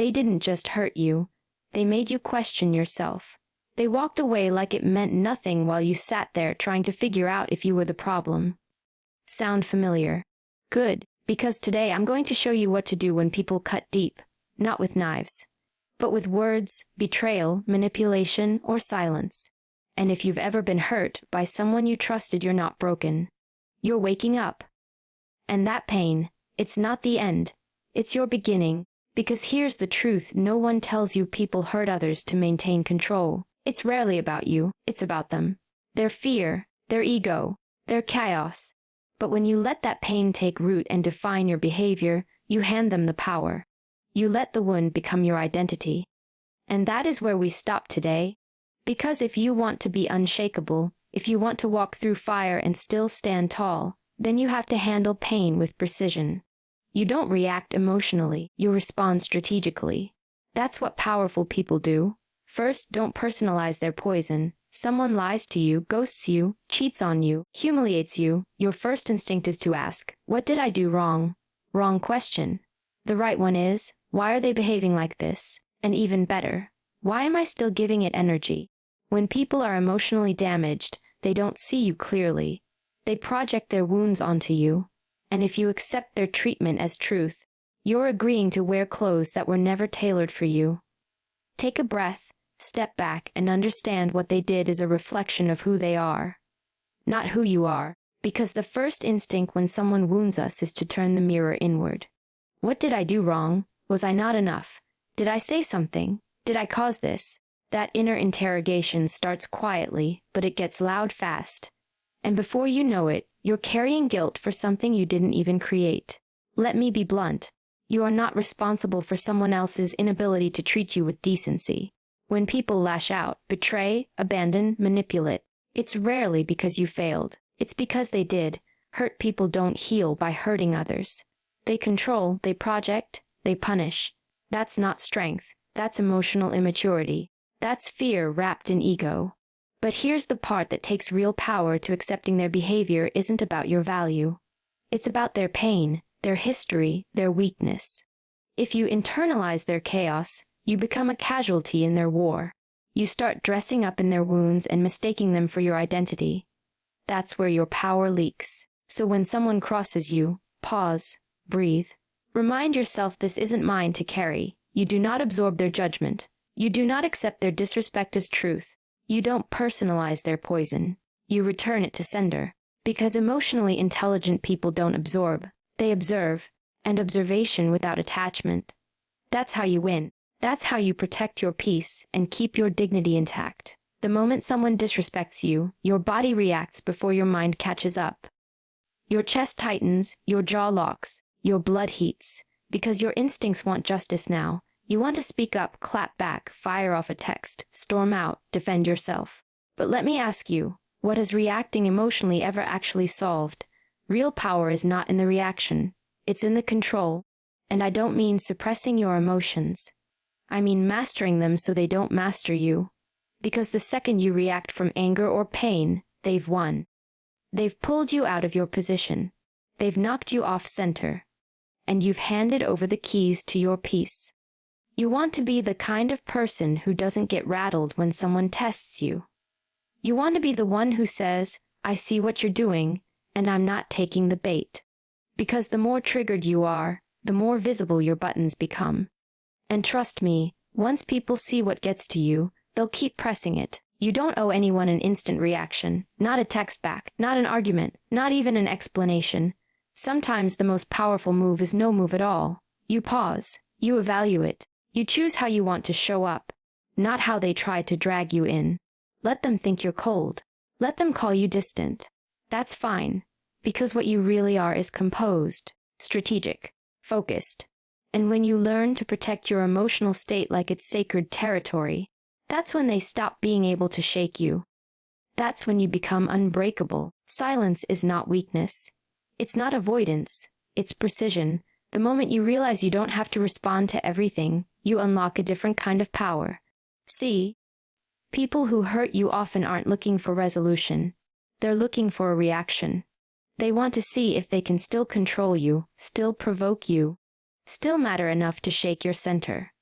They didn't just hurt you. They made you question yourself. They walked away like it meant nothing while you sat there trying to figure out if you were the problem. Sound familiar? Good, because today I'm going to show you what to do when people cut deep, not with knives, but with words, betrayal, manipulation, or silence. And if you've ever been hurt by someone you trusted, you're not broken. You're waking up. And that pain, it's not the end. It's your beginning. Because here's the truth, no one tells you people hurt others to maintain control. It's rarely about you, it's about them. Their fear, their ego, their chaos. But when you let that pain take root and define your behavior, you hand them the power. You let the wound become your identity. And that is where we stop today. Because if you want to be unshakable, if you want to walk through fire and still stand tall, then you have to handle pain with precision. You don't react emotionally, you respond strategically. That's what powerful people do. First, don't personalize their poison. Someone lies to you, ghosts you, cheats on you, humiliates you. Your first instinct is to ask, what did I do wrong? Wrong question. The right one is, why are they behaving like this? And even better, why am I still giving it energy? When people are emotionally damaged, they don't see you clearly. They project their wounds onto you. And if you accept their treatment as truth, you're agreeing to wear clothes that were never tailored for you. Take a breath, step back, and understand what they did is a reflection of who they are, not who you are, because the first instinct when someone wounds us is to turn the mirror inward. What did I do wrong? Was I not enough? Did I say something? Did I cause this? That inner interrogation starts quietly, but it gets loud fast. And before you know it, you're carrying guilt for something you didn't even create. Let me be blunt. You are not responsible for someone else's inability to treat you with decency. When people lash out, betray, abandon, manipulate, it's rarely because you failed. It's because they did. Hurt people don't heal by hurting others. They control, they project, they punish. That's not strength. That's emotional immaturity. That's fear wrapped in ego. But here's the part that takes real power to accepting their behavior isn't about your value. It's about their pain, their history, their weakness. If you internalize their chaos, you become a casualty in their war. You start dressing up in their wounds and mistaking them for your identity. That's where your power leaks. So when someone crosses you, pause, breathe. Remind yourself this isn't mine to carry. You do not absorb their judgment. You do not accept their disrespect as truth. You don't personalize their poison. You return it to sender. Because emotionally intelligent people don't absorb. They observe. And observation without attachment. That's how you win. That's how you protect your peace and keep your dignity intact. The moment someone disrespects you, your body reacts before your mind catches up. Your chest tightens, your jaw locks, your blood heats. Because your instincts want justice now. You want to speak up, clap back, fire off a text, storm out, defend yourself. But let me ask you, what has reacting emotionally ever actually solved? Real power is not in the reaction. It's in the control. And I don't mean suppressing your emotions. I mean mastering them so they don't master you. Because the second you react from anger or pain, they've won. They've pulled you out of your position. They've knocked you off center. And you've handed over the keys to your peace. You want to be the kind of person who doesn't get rattled when someone tests you. You want to be the one who says, I see what you're doing, and I'm not taking the bait. Because the more triggered you are, the more visible your buttons become. And trust me, once people see what gets to you, they'll keep pressing it. You don't owe anyone an instant reaction, not a text back, not an argument, not even an explanation. Sometimes the most powerful move is no move at all. You pause, you evaluate. You choose how you want to show up, not how they try to drag you in. Let them think you're cold. Let them call you distant. That's fine, because what you really are is composed, strategic, focused. And when you learn to protect your emotional state like it's sacred territory, that's when they stop being able to shake you. That's when you become unbreakable. Silence is not weakness. It's not avoidance. It's precision. The moment you realize you don't have to respond to everything, you unlock a different kind of power. See? People who hurt you often aren't looking for resolution. They're looking for a reaction. They want to see if they can still control you, still provoke you, still matter enough to shake your center.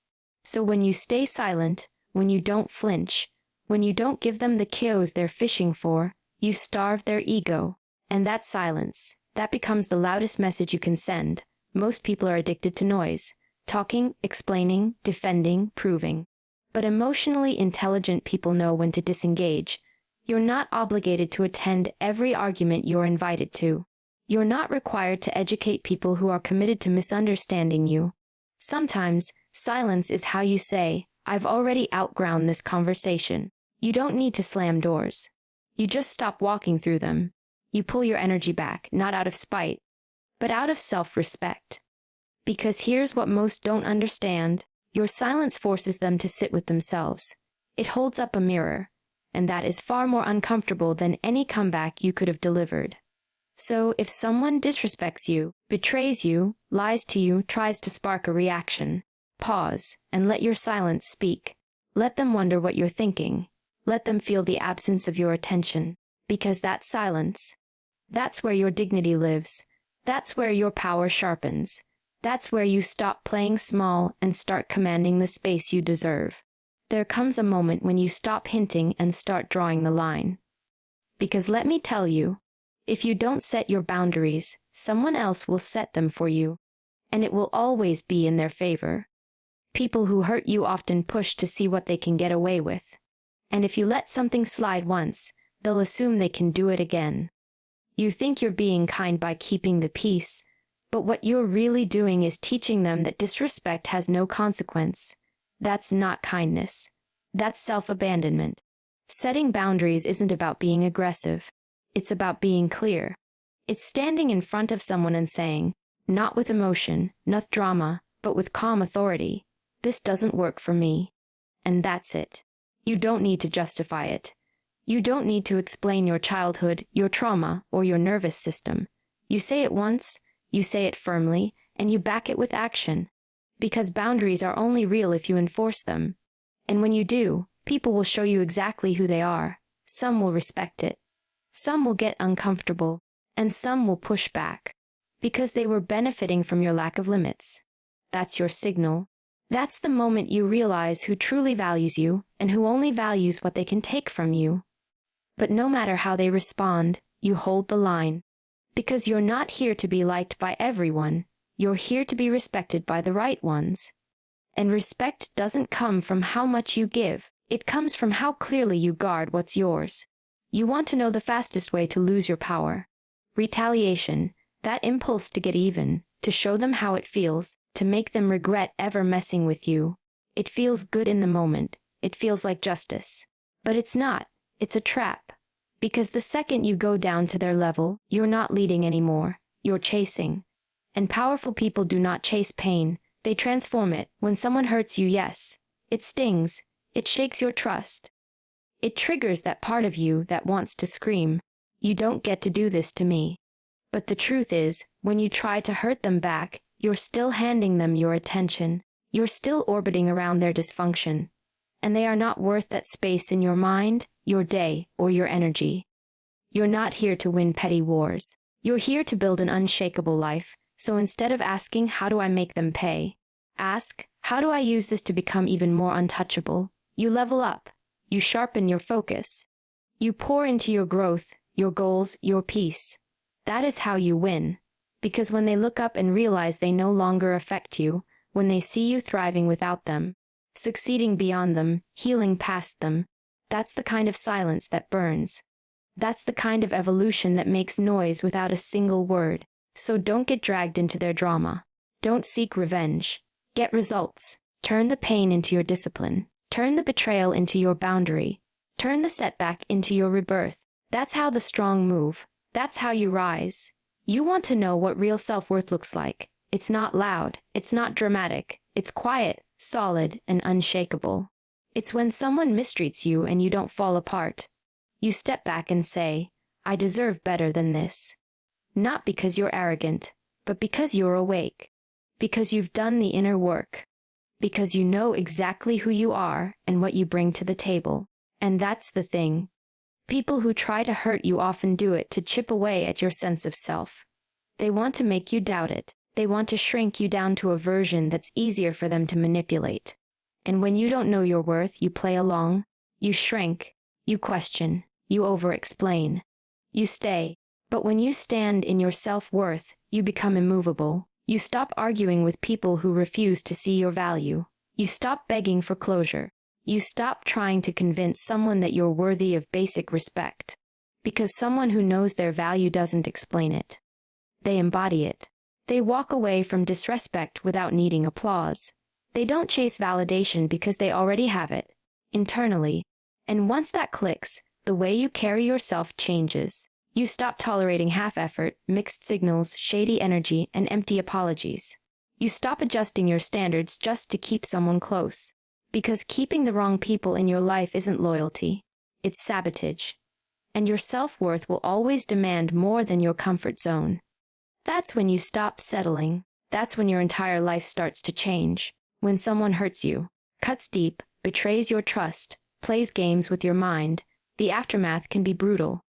So when you stay silent, when you don't flinch, when you don't give them the cues they're fishing for, you starve their ego. And that silence, that becomes the loudest message you can send. Most people are addicted to noise, talking, explaining, defending, proving. But emotionally intelligent people know when to disengage. You're not obligated to attend every argument you're invited to. You're not required to educate people who are committed to misunderstanding you. Sometimes, silence is how you say, I've already outgrown this conversation. You don't need to slam doors. You just stop walking through them. You pull your energy back, not out of spite, but out of self-respect. Because here's what most don't understand. Your silence forces them to sit with themselves. It holds up a mirror, and that is far more uncomfortable than any comeback you could have delivered. So if someone disrespects you, betrays you, lies to you, tries to spark a reaction, pause and let your silence speak. Let them wonder what you're thinking. Let them feel the absence of your attention. Because that silence, that's where your dignity lives. That's where your power sharpens. That's where you stop playing small and start commanding the space you deserve. There comes a moment when you stop hinting and start drawing the line. Because let me tell you, if you don't set your boundaries, someone else will set them for you. And it will always be in their favor. People who hurt you often push to see what they can get away with. And if you let something slide once, they'll assume they can do it again. You think you're being kind by keeping the peace, but what you're really doing is teaching them that disrespect has no consequence. That's not kindness. That's self-abandonment. Setting boundaries isn't about being aggressive. It's about being clear. It's standing in front of someone and saying, not with emotion, not drama, but with calm authority, this doesn't work for me. And that's it. You don't need to justify it. You don't need to explain your childhood, your trauma, or your nervous system. You say it once, you say it firmly, and you back it with action. Because boundaries are only real if you enforce them. And when you do, people will show you exactly who they are. Some will respect it. Some will get uncomfortable, and some will push back. Because they were benefiting from your lack of limits. That's your signal. That's the moment you realize who truly values you, and who only values what they can take from you. But no matter how they respond, you hold the line. Because you're not here to be liked by everyone, you're here to be respected by the right ones. And respect doesn't come from how much you give, it comes from how clearly you guard what's yours. You want to know the fastest way to lose your power. Retaliation, that impulse to get even, to show them how it feels, to make them regret ever messing with you. It feels good in the moment, it feels like justice. But it's not, it's a trap. Because the second you go down to their level, you're not leading anymore, you're chasing. And powerful people do not chase pain, they transform it. When someone hurts you, yes, it stings, it shakes your trust. It triggers that part of you that wants to scream, you don't get to do this to me. But the truth is, when you try to hurt them back, you're still handing them your attention. You're still orbiting around their dysfunction. And they are not worth that space in your mind, your day, or your energy. You're not here to win petty wars. You're here to build an unshakable life. So instead of asking, how do I make them pay? Ask, how do I use this to become even more untouchable? You level up. You sharpen your focus. You pour into your growth, your goals, your peace. That is how you win. Because when they look up and realize they no longer affect you, when they see you thriving without them, succeeding beyond them, healing past them, that's the kind of silence that burns. That's the kind of evolution that makes noise without a single word. So don't get dragged into their drama. Don't seek revenge. Get results. Turn the pain into your discipline. Turn the betrayal into your boundary. Turn the setback into your rebirth. That's how the strong move. That's how you rise. You want to know what real self-worth looks like. It's not loud. It's not dramatic. It's quiet, solid, and unshakable. It's when someone mistreats you and you don't fall apart. You step back and say, I deserve better than this. Not because you're arrogant, but because you're awake. Because you've done the inner work. Because you know exactly who you are and what you bring to the table. And that's the thing. People who try to hurt you often do it to chip away at your sense of self. They want to make you doubt it. They want to shrink you down to a version that's easier for them to manipulate. And when you don't know your worth, you play along, you shrink, you question, you over-explain, you stay. But when you stand in your self-worth, you become immovable. You stop arguing with people who refuse to see your value. You stop begging for closure. You stop trying to convince someone that you're worthy of basic respect. Because someone who knows their value doesn't explain it. They embody it. They walk away from disrespect without needing applause. They don't chase validation because they already have it, internally. And once that clicks, the way you carry yourself changes. You stop tolerating half-effort, mixed signals, shady energy, and empty apologies. You stop adjusting your standards just to keep someone close. Because keeping the wrong people in your life isn't loyalty. It's sabotage. And your self-worth will always demand more than your comfort zone. That's when you stop settling. That's when your entire life starts to change. When someone hurts you, cuts deep, betrays your trust, plays games with your mind, the aftermath can be brutal.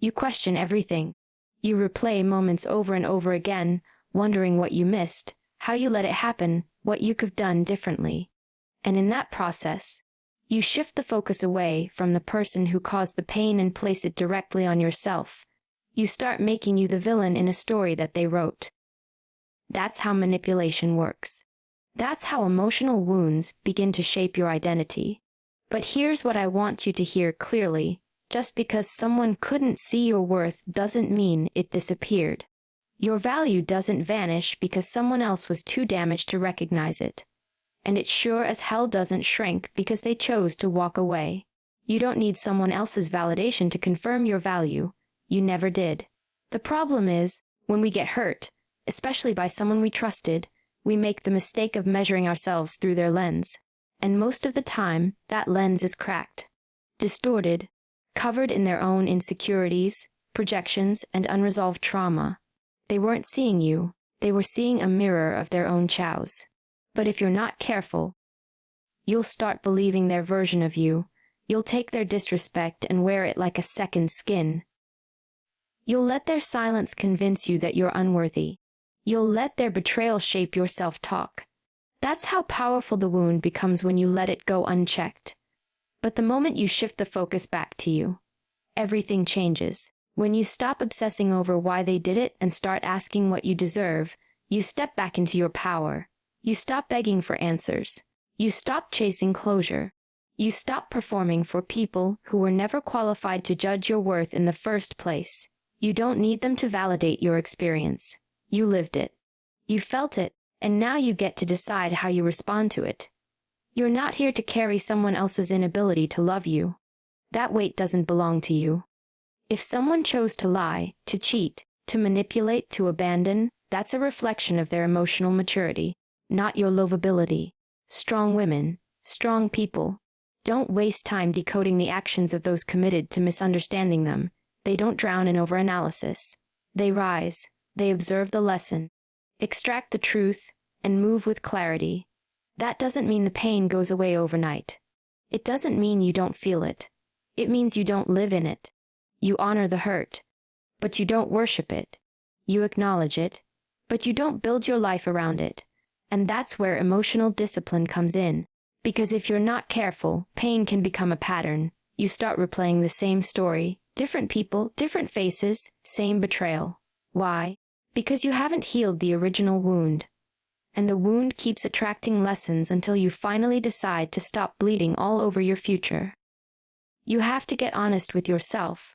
You question everything. You replay moments over and over again, wondering what you missed, how you let it happen, what you could have done differently. And in that process, you shift the focus away from the person who caused the pain and place it directly on yourself. You start making you the villain in a story that they wrote. That's how manipulation works. That's how emotional wounds begin to shape your identity. But here's what I want you to hear clearly. Just because someone couldn't see your worth doesn't mean it disappeared. Your value doesn't vanish because someone else was too damaged to recognize it. And it sure as hell doesn't shrink because they chose to walk away. You don't need someone else's validation to confirm your value. You never did. The problem is, when we get hurt, especially by someone we trusted, we make the mistake of measuring ourselves through their lens. And most of the time, that lens is cracked, distorted, covered in their own insecurities, projections, and unresolved trauma. They weren't seeing you, they were seeing a mirror of their own chows. But if you're not careful, you'll start believing their version of you. You'll take their disrespect and wear it like a second skin. You'll let their silence convince you that you're unworthy. You'll let their betrayal shape your self-talk. That's how powerful the wound becomes when you let it go unchecked. But the moment you shift the focus back to you, everything changes. When you stop obsessing over why they did it and start asking what you deserve, you step back into your power. You stop begging for answers. You stop chasing closure. You stop performing for people who were never qualified to judge your worth in the first place. You don't need them to validate your experience. You lived it. You felt it, and now you get to decide how you respond to it. You're not here to carry someone else's inability to love you. That weight doesn't belong to you. If someone chose to lie, to cheat, to manipulate, to abandon, that's a reflection of their emotional maturity, not your lovability. Strong women, strong people, don't waste time decoding the actions of those committed to misunderstanding them. They don't drown in overanalysis. They rise, they observe the lesson, extract the truth, and move with clarity. That doesn't mean the pain goes away overnight. It doesn't mean you don't feel it. It means you don't live in it. You honor the hurt, but you don't worship it. You acknowledge it, but you don't build your life around it. And that's where emotional discipline comes in. Because if you're not careful, pain can become a pattern. You start replaying the same story, different people, different faces, same betrayal. Why? Because you haven't healed the original wound. And the wound keeps attracting lessons until you finally decide to stop bleeding all over your future. You have to get honest with yourself.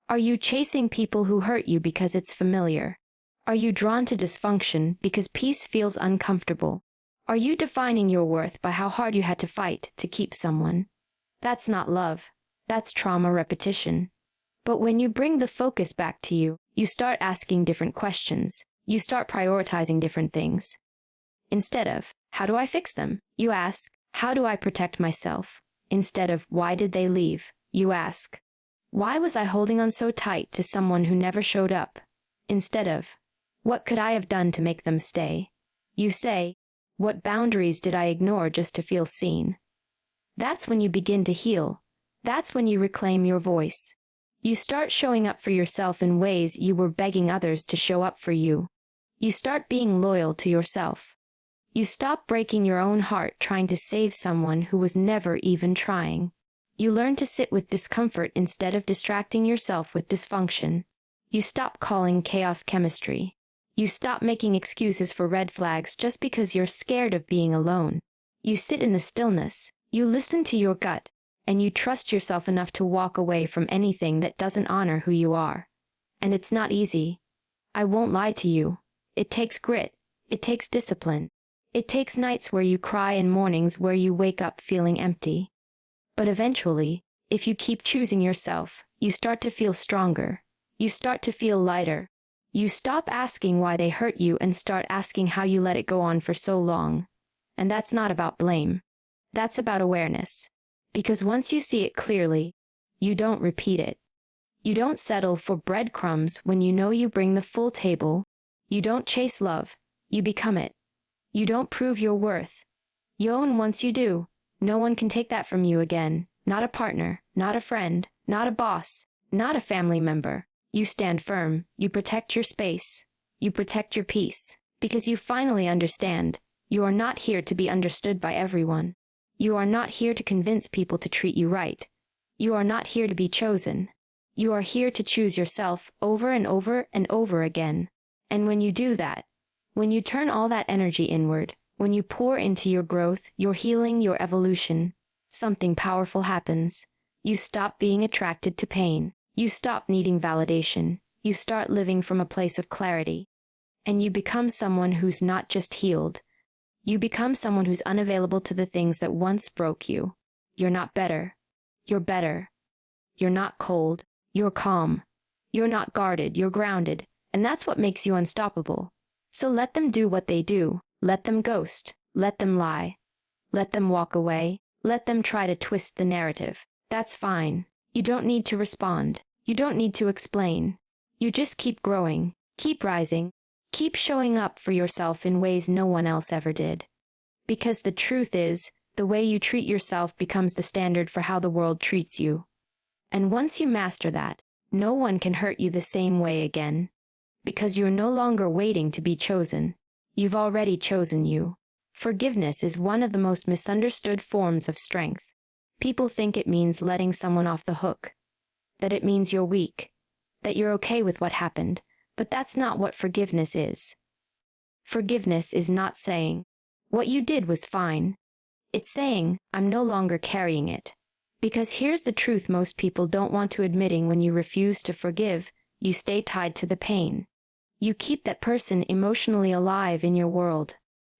Are you chasing people who hurt you because it's familiar? Are you drawn to dysfunction because peace feels uncomfortable? Are you defining your worth by how hard you had to fight to keep someone? That's not love. That's trauma repetition. But when you bring the focus back to you, you start asking different questions. You start prioritizing different things. Instead of, how do I fix them? You ask, how do I protect myself? Instead of, why did they leave? You ask, why was I holding on so tight to someone who never showed up? Instead of, what could I have done to make them stay? You say, what boundaries did I ignore just to feel seen? That's when you begin to heal. That's when you reclaim your voice. You start showing up for yourself in ways you were begging others to show up for you. You start being loyal to yourself. You stop breaking your own heart trying to save someone who was never even trying. You learn to sit with discomfort instead of distracting yourself with dysfunction. You stop calling chaos chemistry. You stop making excuses for red flags just because you're scared of being alone. You sit in the stillness, you listen to your gut, and you trust yourself enough to walk away from anything that doesn't honor who you are. And it's not easy. I won't lie to you. It takes grit. It takes discipline. It takes nights where you cry and mornings where you wake up feeling empty. But eventually, if you keep choosing yourself, you start to feel stronger. You start to feel lighter. You stop asking why they hurt you and start asking how you let it go on for so long. And that's not about blame. That's about awareness. Because once you see it clearly, you don't repeat it. You don't settle for breadcrumbs when you know you bring the full table. You don't chase love. You become it. You don't prove your worth. You own once you do. No one can take that from you again. Not a partner, not a friend, not a boss, not a family member. You stand firm. You protect your space. You protect your peace. Because you finally understand. You are not here to be understood by everyone. You are not here to convince people to treat you right. You are not here to be chosen. You are here to choose yourself over and over and over again. And when you do that, when you turn all that energy inward, when you pour into your growth, your healing, your evolution, something powerful happens. You stop being attracted to pain. You stop needing validation. You start living from a place of clarity. And you become someone who's not just healed. You become someone who's unavailable to the things that once broke you. You're not better. You're better. You're not cold. You're calm. You're not guarded. You're grounded. And that's what makes you unstoppable. So let them do what they do. Let them ghost. Let them lie. Let them walk away. Let them try to twist the narrative. That's fine. You don't need to respond. You don't need to explain. You just keep growing. Keep rising. Keep showing up for yourself in ways no one else ever did. Because the truth is, the way you treat yourself becomes the standard for how the world treats you. And once you master that, no one can hurt you the same way again. Because you're no longer waiting to be chosen. You've already chosen you. Forgiveness is one of the most misunderstood forms of strength. People think it means letting someone off the hook. That it means you're weak. That you're okay with what happened. But that's not what forgiveness is. Forgiveness is not saying, what you did was fine. It's saying, I'm no longer carrying it. Because here's the truth most people don't want to admitting: when you refuse to forgive, you stay tied to the pain. You keep that person emotionally alive in your world.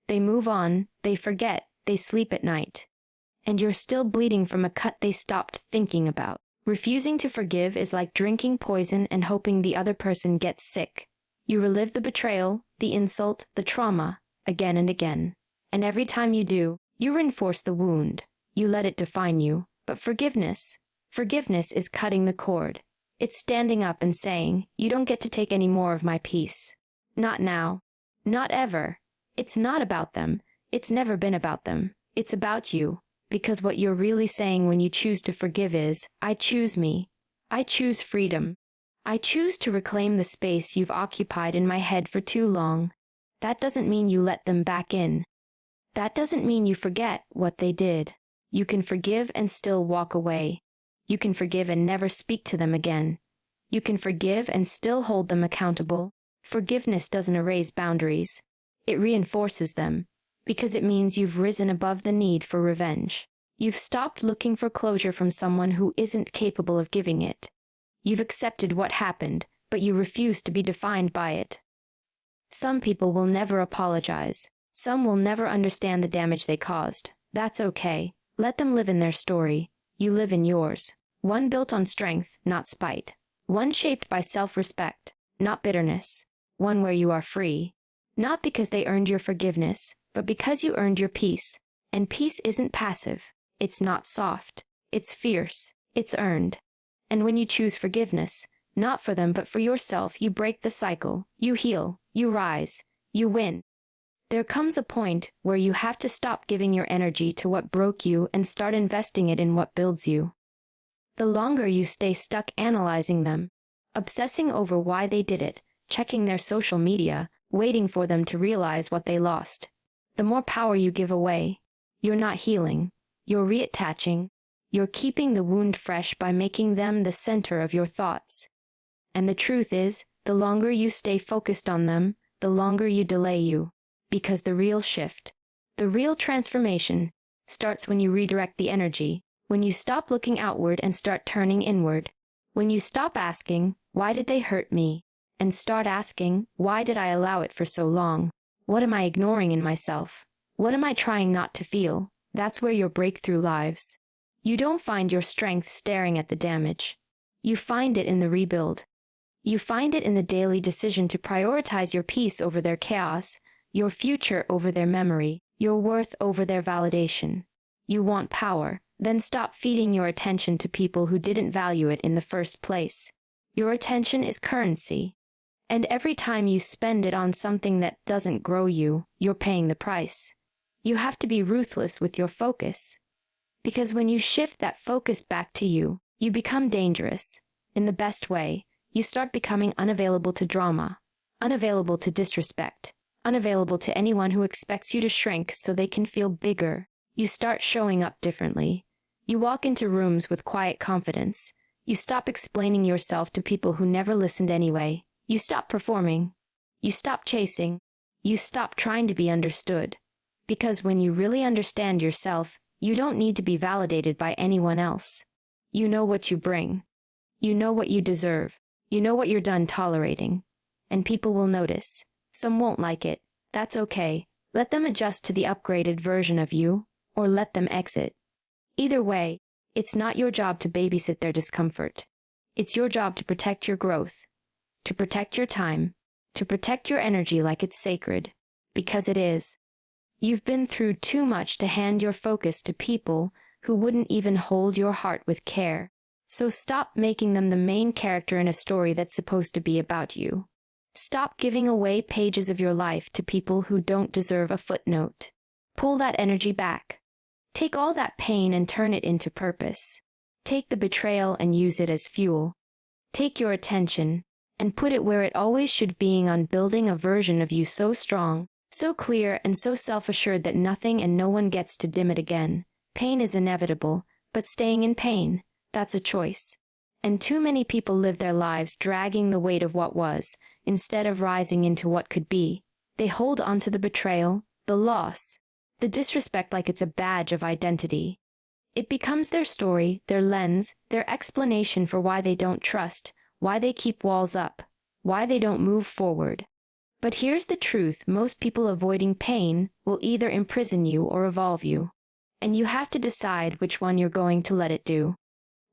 They move on, they forget, they sleep at night. And you're still bleeding from a cut they stopped thinking about. Refusing to forgive is like drinking poison and hoping the other person gets sick. You relive the betrayal, the insult, the trauma, again and again. And every time you do, you reinforce the wound. You let it define you. But forgiveness is cutting the cord. It's standing up and saying, you don't get to take any more of my peace. Not now. Not ever. It's not about them. It's never been about them. It's about you. Because what you're really saying when you choose to forgive is, I choose me. I choose freedom. I choose to reclaim the space you've occupied in my head for too long. That doesn't mean you let them back in. That doesn't mean you forget what they did. You can forgive and still walk away. You can forgive and never speak to them again. You can forgive and still hold them accountable. Forgiveness doesn't erase boundaries. It reinforces them. Because it means you've risen above the need for revenge. You've stopped looking for closure from someone who isn't capable of giving it. You've accepted what happened, but you refuse to be defined by it. Some people will never apologize. Some will never understand the damage they caused. That's okay. Let them live in their story. You live in yours. One built on strength, not spite. One shaped by self-respect, not bitterness. One where you are free. Not because they earned your forgiveness, but because you earned your peace. And peace isn't passive. It's not soft. It's fierce. It's earned. And when you choose forgiveness, not for them but for yourself, you break the cycle. You heal. You rise. You win. There comes a point where you have to stop giving your energy to what broke you and start investing it in what builds you. The longer you stay stuck analyzing them, obsessing over why they did it, checking their social media, waiting for them to realize what they lost, the more power you give away. You're not healing. You're reattaching. You're keeping the wound fresh by making them the center of your thoughts. And the truth is, the longer you stay focused on them, the longer you delay you. Because the real shift, the real transformation, starts when you redirect the energy, when you stop looking outward and start turning inward. When you stop asking, why did they hurt me? And start asking, why did I allow it for so long? What am I ignoring in myself? What am I trying not to feel? That's where your breakthrough lives. You don't find your strength staring at the damage. You find it in the rebuild. You find it in the daily decision to prioritize your peace over their chaos, your future over their memory, your worth over their validation. You want power, then stop feeding your attention to people who didn't value it in the first place. Your attention is currency. And every time you spend it on something that doesn't grow you, you're paying the price. You have to be ruthless with your focus. Because when you shift that focus back to you, you become dangerous. In the best way, you start becoming unavailable to drama, unavailable to disrespect, unavailable to anyone who expects you to shrink so they can feel bigger. You start showing up differently. You walk into rooms with quiet confidence. You stop explaining yourself to people who never listened anyway. You stop performing. You stop chasing. You stop trying to be understood. Because when you really understand yourself, you don't need to be validated by anyone else. You know what you bring. You know what you deserve. You know what you're done tolerating. And people will notice. Some won't like it. That's okay. Let them adjust to the upgraded version of you, or let them exit. Either way, it's not your job to babysit their discomfort. It's your job to protect your growth, to protect your time, to protect your energy like it's sacred, because it is. You've been through too much to hand your focus to people who wouldn't even hold your heart with care. So stop making them the main character in a story that's supposed to be about you. Stop giving away pages of your life to people who don't deserve a footnote. Pull that energy back. Take all that pain and turn it into purpose. Take the betrayal and use it as fuel. Take your attention and put it where it always should be, on building a version of you so strong, so clear, and so self-assured that nothing and no one gets to dim it again. Pain is inevitable, but staying in pain, that's a choice. And too many people live their lives dragging the weight of what was, instead of rising into what could be. They hold on to the betrayal, the loss, the disrespect like it's a badge of identity. It becomes their story, their lens, their explanation for why they don't trust, why they keep walls up, why they don't move forward. But here's the truth: most people avoiding pain will either imprison you or evolve you. And you have to decide which one you're going to let it do.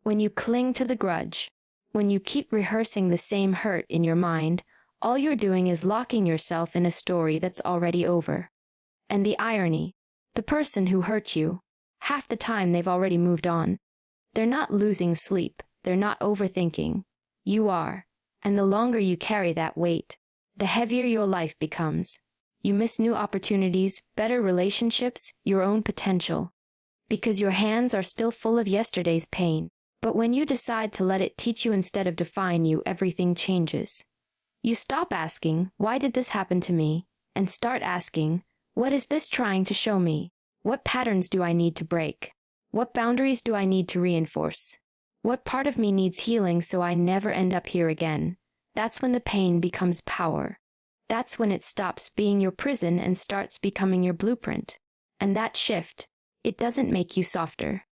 When you cling to the grudge, when you keep rehearsing the same hurt in your mind, all you're doing is locking yourself in a story that's already over. And the irony, the person who hurt you, half the time they've already moved on. They're not losing sleep, they're not overthinking. You are. And the longer you carry that weight, the heavier your life becomes. You miss new opportunities, better relationships, your own potential. Because your hands are still full of yesterday's pain. But when you decide to let it teach you instead of define you, everything changes. You stop asking, why did this happen to me? And start asking, what is this trying to show me? What patterns do I need to break? What boundaries do I need to reinforce? What part of me needs healing so I never end up here again? That's when the pain becomes power. That's when it stops being your prison and starts becoming your blueprint. And that shift, it doesn't make you softer.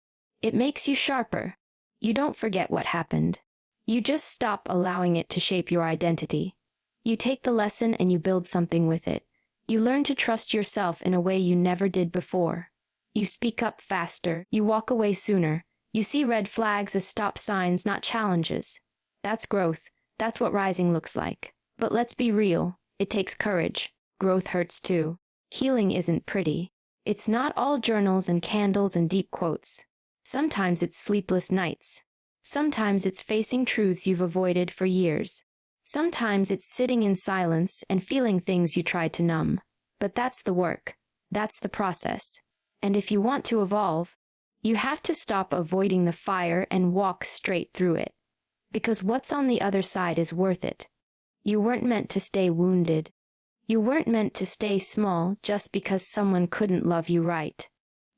It makes you sharper. You don't forget what happened. You just stop allowing it to shape your identity. You take the lesson and you build something with it. You learn to trust yourself in a way you never did before. You speak up faster. You walk away sooner. You see red flags as stop signs, not challenges. That's growth. That's what rising looks like. But let's be real. It takes courage. Growth hurts too. Healing isn't pretty. It's not all journals and candles and deep quotes. Sometimes it's sleepless nights. Sometimes it's facing truths you've avoided for years. Sometimes it's sitting in silence and feeling things you tried to numb. But that's the work. That's the process. And if you want to evolve, you have to stop avoiding the fire and walk straight through it. Because what's on the other side is worth it. You weren't meant to stay wounded. You weren't meant to stay small just because someone couldn't love you right.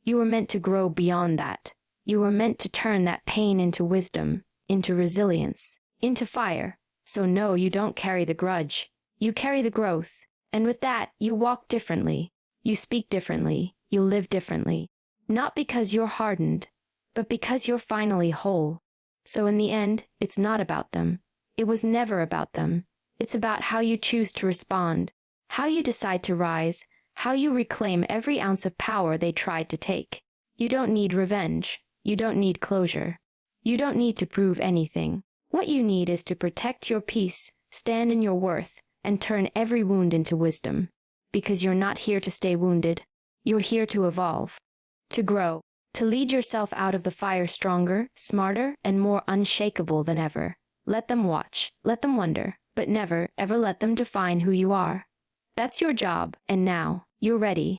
You were meant to grow beyond that. You were meant to turn that pain into wisdom, into resilience, into fire. So no, you don't carry the grudge. You carry the growth. And with that, you walk differently. You speak differently. You live differently. Not because you're hardened, but because you're finally whole. So in the end, it's not about them. It was never about them. It's about how you choose to respond, how you decide to rise, how you reclaim every ounce of power they tried to take. You don't need revenge. You don't need closure. You don't need to prove anything. What you need is to protect your peace, stand in your worth, and turn every wound into wisdom. Because you're not here to stay wounded. You're here to evolve, to grow, to lead yourself out of the fire stronger, smarter, and more unshakable than ever. Let them watch, let them wonder, but never, ever let them define who you are. That's your job, and now, you're ready.